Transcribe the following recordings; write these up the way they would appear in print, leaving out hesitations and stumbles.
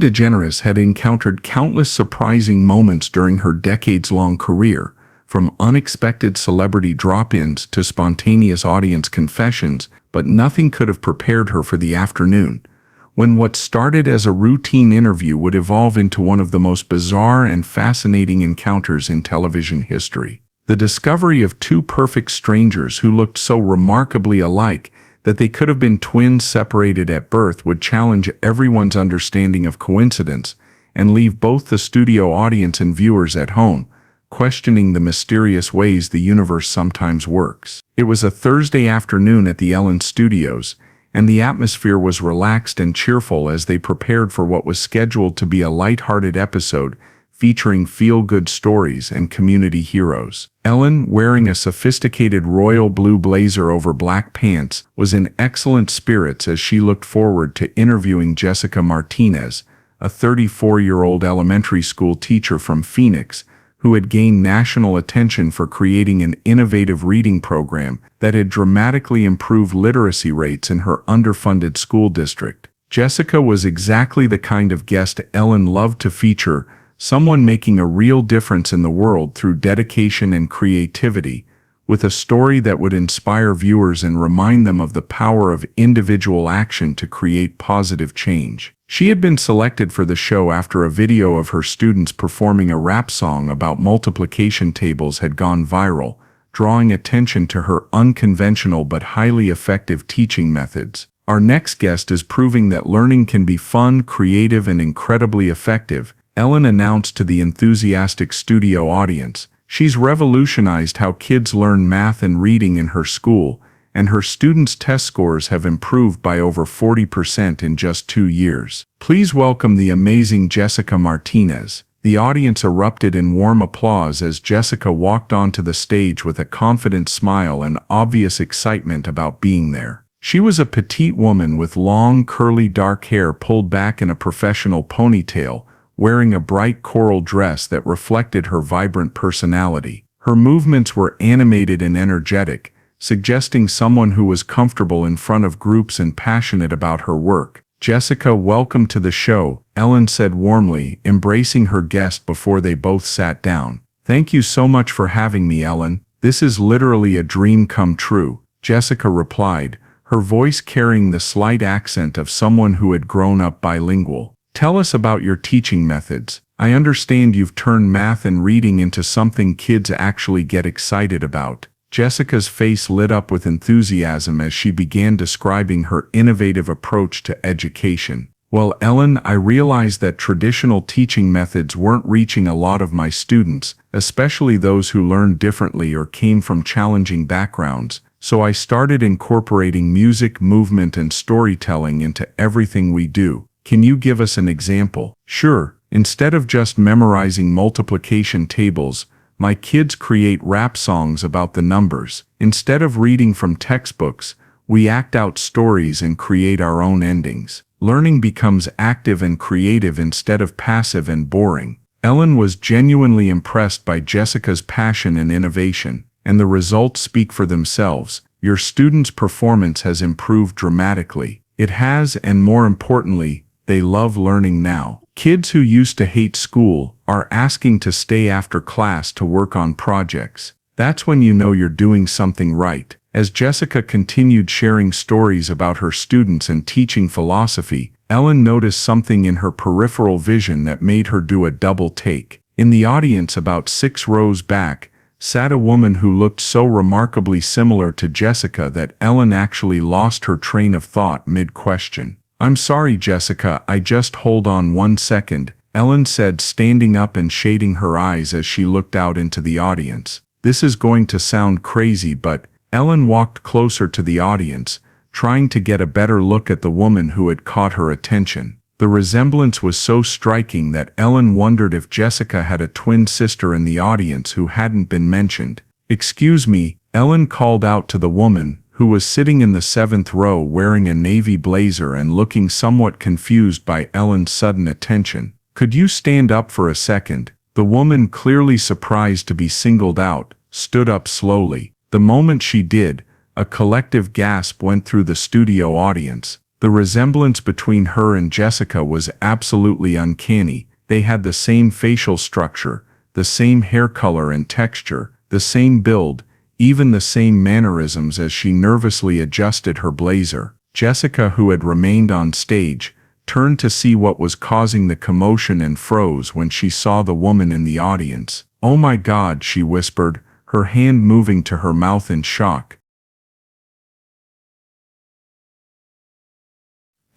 DeGeneres had encountered countless surprising moments during her decades-long career, from unexpected celebrity drop-ins to spontaneous audience confessions, but nothing could have prepared her for the afternoon, when what started as a routine interview would evolve into one of the most bizarre and fascinating encounters in television history. The discovery of two perfect strangers who looked so remarkably alike that they could have been twins separated at birth would challenge everyone's understanding of coincidence and leave both the studio audience and viewers at home questioning the mysterious ways the universe sometimes works. It was a Thursday afternoon at the Ellen Studios, and the atmosphere was relaxed and cheerful as they prepared for what was scheduled to be a light-hearted episode featuring feel-good stories and community heroes. Ellen, wearing a sophisticated royal blue blazer over black pants, was in excellent spirits as she looked forward to interviewing Jessica Martinez, a 34-year-old elementary school teacher from Phoenix, who had gained national attention for creating an innovative reading program that had dramatically improved literacy rates in her underfunded school district. Jessica was exactly the kind of guest Ellen loved to feature, someone making a real difference in the world through dedication and creativity, with a story that would inspire viewers and remind them of the power of individual action to create positive change. She had been selected for the show after a video of her students performing a rap song about multiplication tables had gone viral, drawing attention to her unconventional but highly effective teaching methods. Our next guest is proving that learning can be fun, creative, and incredibly effective, Ellen announced to the enthusiastic studio audience. She's revolutionized how kids learn math and reading in her school, and her students' test scores have improved by over 40% in just 2 years. Please welcome the amazing Jessica Martinez. The audience erupted in warm applause as Jessica walked onto the stage with a confident smile and obvious excitement about being there. She was a petite woman with long, curly dark hair pulled back in a professional ponytail, wearing a bright coral dress that reflected her vibrant personality. Her movements were animated and energetic, suggesting someone who was comfortable in front of groups and passionate about her work. "Jessica, welcome to the show," Ellen said warmly, embracing her guest before they both sat down. "Thank you so much for having me, Ellen. This is literally a dream come true," Jessica replied, her voice carrying the slight accent of someone who had grown up bilingual. "Tell us about your teaching methods. I understand you've turned math and reading into something kids actually get excited about." Jessica's face lit up with enthusiasm as she began describing her innovative approach to education. "Well, Ellen, I realized that traditional teaching methods weren't reaching a lot of my students, especially those who learned differently or came from challenging backgrounds, so I started incorporating music, movement, and storytelling into everything we do. Can you give us an example?" "Sure. Instead of just memorizing multiplication tables, my kids create rap songs about the numbers. Instead of reading from textbooks, we act out stories and create our own endings. Learning becomes active and creative instead of passive and boring." Ellen was genuinely impressed by Jessica's passion and innovation, and the results speak for themselves. "Your students' performance has improved dramatically." It has, and more importantly, they love learning now. Kids who used to hate school are asking to stay after class to work on projects. That's when you know you're doing something right. As Jessica continued sharing stories about her students and teaching philosophy, Ellen noticed something in her peripheral vision that made her do a double take. In the audience about 6 rows back sat a woman who looked so remarkably similar to Jessica that Ellen actually lost her train of thought mid-question. "I'm sorry, Jessica, I just hold on 1 second, Ellen said, standing up and shading her eyes as she looked out into the audience. "This is going to sound crazy, but..." Ellen walked closer to the audience, trying to get a better look at the woman who had caught her attention. The resemblance was so striking that Ellen wondered if Jessica had a twin sister in the audience who hadn't been mentioned. "Excuse me," Ellen called out to the woman, who was sitting in the 7th row wearing a navy blazer and looking somewhat confused by Ellen's sudden attention. "Could you stand up for a second?" The woman, clearly surprised to be singled out, stood up slowly. The moment she did, a collective gasp went through the studio audience. The resemblance between her and Jessica was absolutely uncanny. They had the same facial structure, the same hair color and texture, the same build, even the same mannerisms as she nervously adjusted her blazer. Jessica, who had remained on stage, turned to see what was causing the commotion and froze when she saw the woman in the audience. "Oh my God," she whispered, her hand moving to her mouth in shock.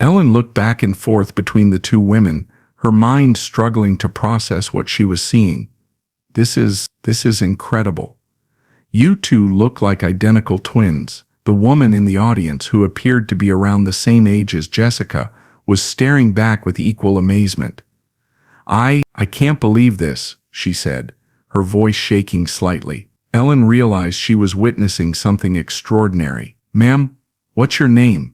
Ellen looked back and forth between the two women, her mind struggling to process what she was seeing. This is incredible. You two look like identical twins." The woman in the audience, who appeared to be around the same age as Jessica, was staring back with equal amazement. I can't believe this," she said, her voice shaking slightly. Ellen realized she was witnessing something extraordinary. "Ma'am, what's your name?"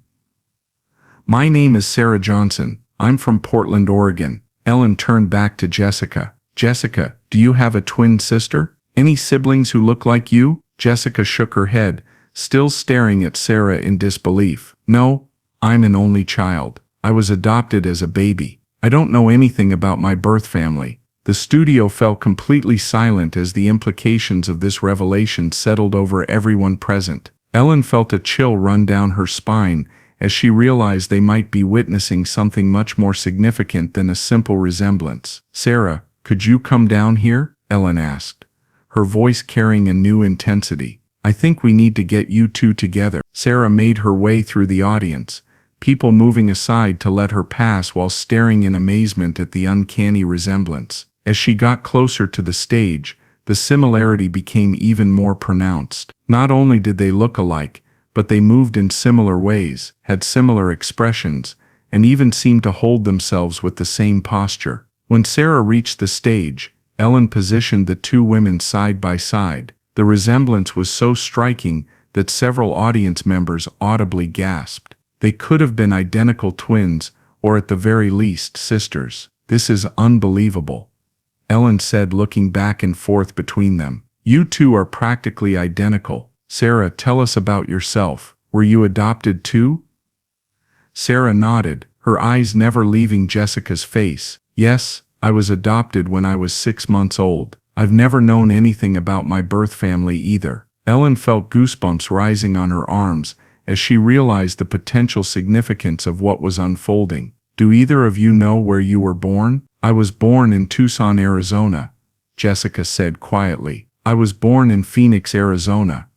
"My name is Sarah Johnson. I'm from Portland, Oregon." Ellen turned back to Jessica. "Jessica, do you have a twin sister? Any siblings who look like you?" Jessica shook her head, still staring at Sarah in disbelief. "No, I'm an only child. I was adopted as a baby. I don't know anything about my birth family." The studio fell completely silent as the implications of this revelation settled over everyone present. Ellen felt a chill run down her spine as she realized they might be witnessing something much more significant than a simple resemblance. "Sarah, could you come down here?" Ellen asked, her voice carrying a new intensity. "I think we need to get you two together." Sarah made her way through the audience, people moving aside to let her pass while staring in amazement at the uncanny resemblance. As she got closer to the stage, the similarity became even more pronounced. Not only did they look alike, but they moved in similar ways, had similar expressions, and even seemed to hold themselves with the same posture. When Sarah reached the stage, Ellen positioned the two women side by side. The resemblance was so striking that several audience members audibly gasped. They could have been identical twins, or at the very least sisters. "This is unbelievable," Ellen said, looking back and forth between them. "You two are practically identical. Sarah, tell us about yourself. Were you adopted too?" Sarah nodded, her eyes never leaving Jessica's face. "Yes, I was adopted when I was 6 months old. I've never known anything about my birth family either." Ellen felt goosebumps rising on her arms as she realized the potential significance of what was unfolding. "Do either of you know where you were born?" "I was born in Tucson, Arizona," Jessica said quietly. "I was born in Phoenix, Arizona,"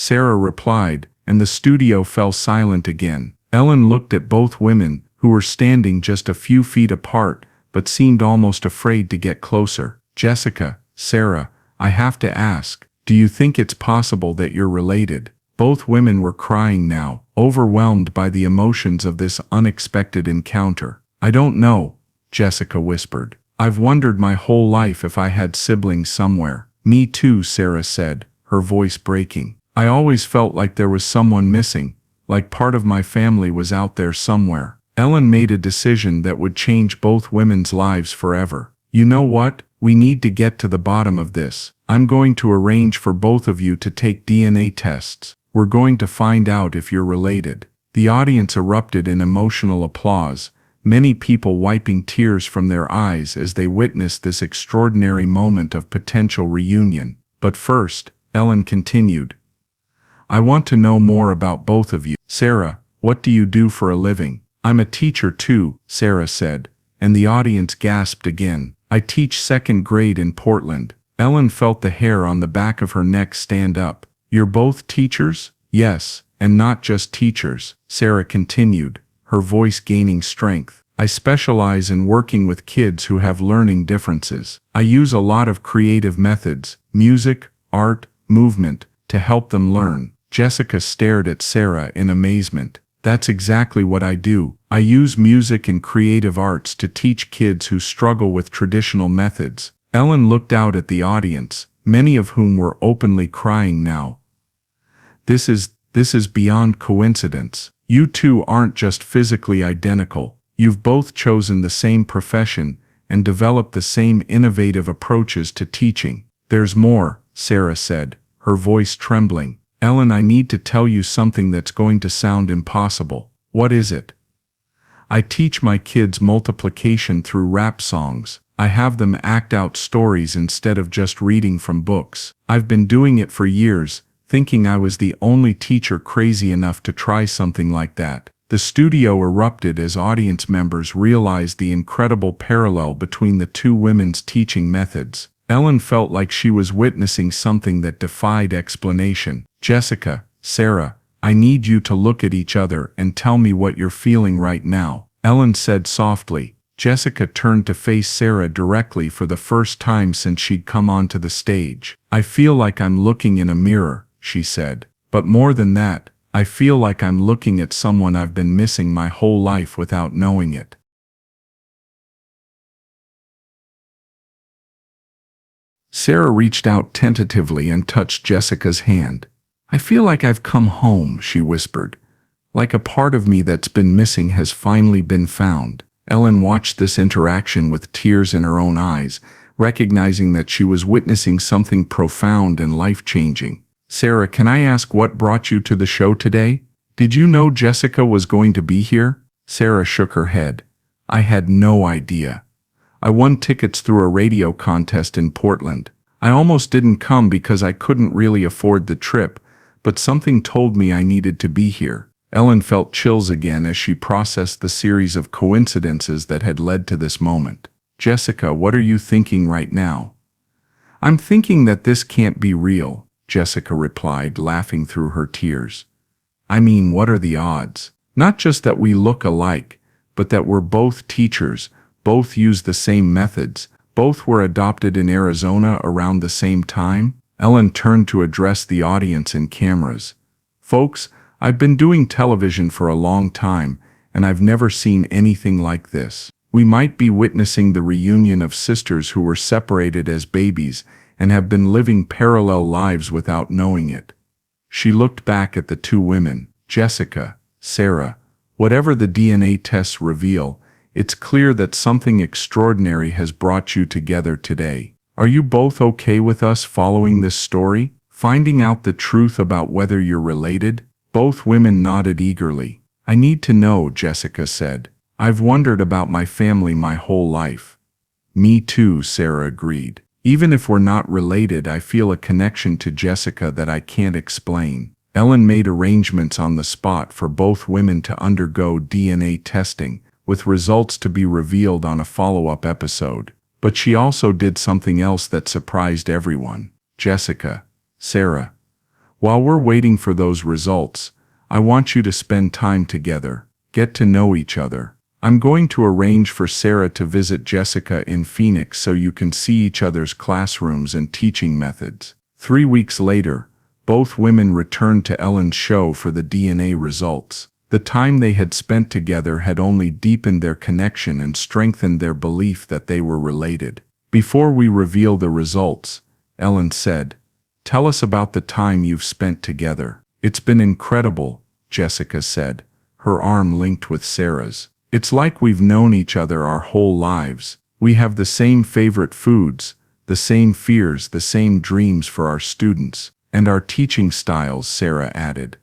Sarah replied, and the studio fell silent again. Ellen looked at both women, who were standing just a few feet apart, but seemed almost afraid to get closer. "Jessica, Sarah, I have to ask, do you think it's possible that you're related?" Both women were crying now, overwhelmed by the emotions of this unexpected encounter. "I don't know," Jessica whispered. "I've wondered my whole life if I had siblings somewhere." "Me too," Sarah said, her voice breaking. "I always felt like there was someone missing, like part of my family was out there somewhere." Ellen made a decision that would change both women's lives forever. "You know what? We need to get to the bottom of this. I'm going to arrange for both of you to take DNA tests. We're going to find out if you're related." The audience erupted in emotional applause, many people wiping tears from their eyes as they witnessed this extraordinary moment of potential reunion. "But first," Ellen continued, "I want to know more about both of you. Sarah, what do you do for a living?" "I'm a teacher too," Sarah said, and the audience gasped again. "I teach second grade in Portland." Ellen felt the hair on the back of her neck stand up. "You're both teachers?" "Yes, and not just teachers," Sarah continued, her voice gaining strength. "I specialize in working with kids who have learning differences. I use a lot of creative methods, music, art, movement, to help them learn." Jessica stared at Sarah in amazement. "That's exactly what I do. I use music and creative arts to teach kids who struggle with traditional methods." Ellen looked out at the audience, many of whom were openly crying now. This is beyond coincidence. You two aren't just physically identical. You've both chosen the same profession and developed the same innovative approaches to teaching." "There's more," Sarah said, her voice trembling. "Ellen, I need to tell you something that's going to sound impossible. What is it? I teach my kids multiplication through rap songs. I have them act out stories instead of just reading from books. I've been doing it for years, thinking I was the only teacher crazy enough to try something like that. The studio erupted as audience members realized the incredible parallel between the two women's teaching methods. Ellen felt like she was witnessing something that defied explanation. Jessica, Sarah, I need you to look at each other and tell me what you're feeling right now, Ellen said softly. Jessica turned to face Sarah directly for the first time since she'd come onto the stage. I feel like I'm looking in a mirror, she said. But more than that, I feel like I'm looking at someone I've been missing my whole life without knowing it. Sarah reached out tentatively and touched Jessica's hand. I feel like I've come home, she whispered. Like a part of me that's been missing has finally been found. Ellen watched this interaction with tears in her own eyes, recognizing that she was witnessing something profound and life-changing. Sarah, can I ask what brought you to the show today? Did you know Jessica was going to be here? Sarah shook her head. I had no idea. I won tickets through a radio contest in Portland. I almost didn't come because I couldn't really afford the trip, but something told me I needed to be here. Ellen felt chills again as she processed the series of coincidences that had led to this moment. Jessica, what are you thinking right now? I'm thinking that this can't be real, Jessica replied, laughing through her tears. I mean, what are the odds? Not just that we look alike, but that we're both teachers, both use the same methods, both were adopted in Arizona around the same time. Ellen turned to address the audience and cameras. Folks, I've been doing television for a long time, and I've never seen anything like this. We might be witnessing the reunion of sisters who were separated as babies and have been living parallel lives without knowing it. She looked back at the two women, Jessica, Sarah. Whatever the DNA tests reveal, it's clear that something extraordinary has brought you together today. Are you both okay with us following this story, finding out the truth about whether you're related? Both women nodded eagerly. I need to know, Jessica said. I've wondered about my family my whole life. Me too, Sarah agreed. Even if we're not related, I feel a connection to Jessica that I can't explain. Ellen made arrangements on the spot for both women to undergo DNA testing, with results to be revealed on a follow-up episode. But she also did something else that surprised everyone. Jessica, Sarah, while we're waiting for those results, I want you to spend time together, get to know each other. I'm going to arrange for Sarah to visit Jessica in Phoenix so you can see each other's classrooms and teaching methods. 3 weeks later, both women returned to Ellen's show for the DNA results. The time they had spent together had only deepened their connection and strengthened their belief that they were related. Before we reveal the results, Ellen said, tell us about the time you've spent together. It's been incredible, Jessica said, her arm linked with Sarah's. It's like we've known each other our whole lives. We have the same favorite foods, the same fears, the same dreams for our students, and our teaching styles, Sarah added.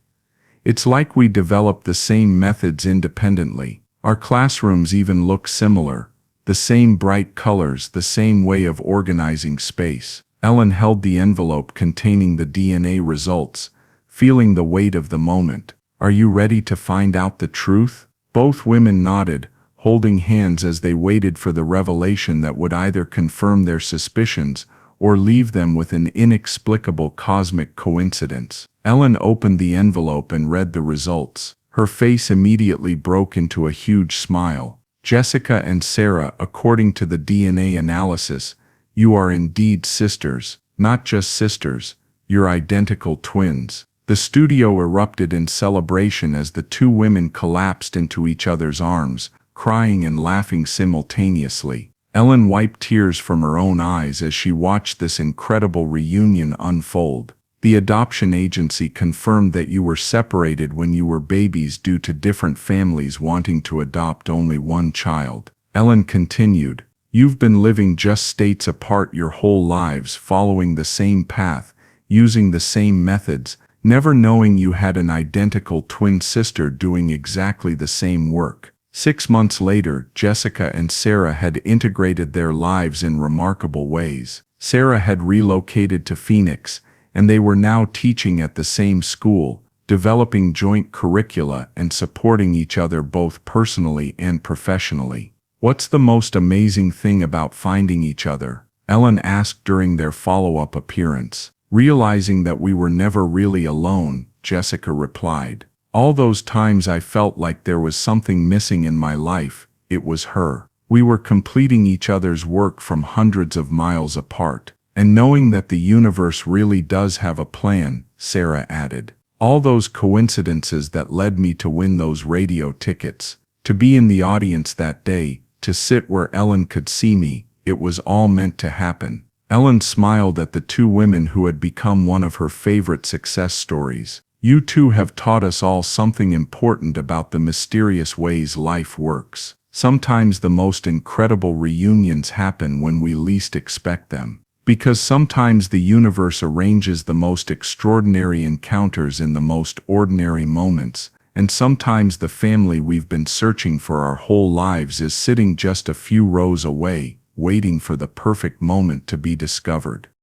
It's like we developed the same methods independently. Our classrooms even look similar, the same bright colors, the same way of organizing space. Ellen held the envelope containing the DNA results, feeling the weight of the moment. Are you ready to find out the truth? Both women nodded, holding hands as they waited for the revelation that would either confirm their suspicions or leave them with an inexplicable cosmic coincidence. Ellen opened the envelope and read the results. Her face immediately broke into a huge smile. Jessica and Sarah, according to the DNA analysis, you are indeed sisters, not just sisters, you're identical twins. The studio erupted in celebration as the two women collapsed into each other's arms, crying and laughing simultaneously. Ellen wiped tears from her own eyes as she watched this incredible reunion unfold. The adoption agency confirmed that you were separated when you were babies due to different families wanting to adopt only one child. Ellen continued, you've been living just states apart your whole lives, following the same path, using the same methods, never knowing you had an identical twin sister doing exactly the same work. 6 months later, Jessica and Sarah had integrated their lives in remarkable ways. Sarah had relocated to Phoenix, and they were now teaching at the same school, developing joint curricula and supporting each other both personally and professionally. "What's the most amazing thing about finding each other?" Ellen asked during their follow-up appearance. "Realizing that we were never really alone," Jessica replied. "All those times I felt like there was something missing in my life, it was her. We were completing each other's work from hundreds of miles apart. And knowing that the universe really does have a plan," Sarah added. "All those coincidences that led me to win those radio tickets, to be in the audience that day, to sit where Ellen could see me, it was all meant to happen." Ellen smiled at the two women who had become one of her favorite success stories. "You two have taught us all something important about the mysterious ways life works. Sometimes the most incredible reunions happen when we least expect them. Because sometimes the universe arranges the most extraordinary encounters in the most ordinary moments, and sometimes the family we've been searching for our whole lives is sitting just a few rows away, waiting for the perfect moment to be discovered."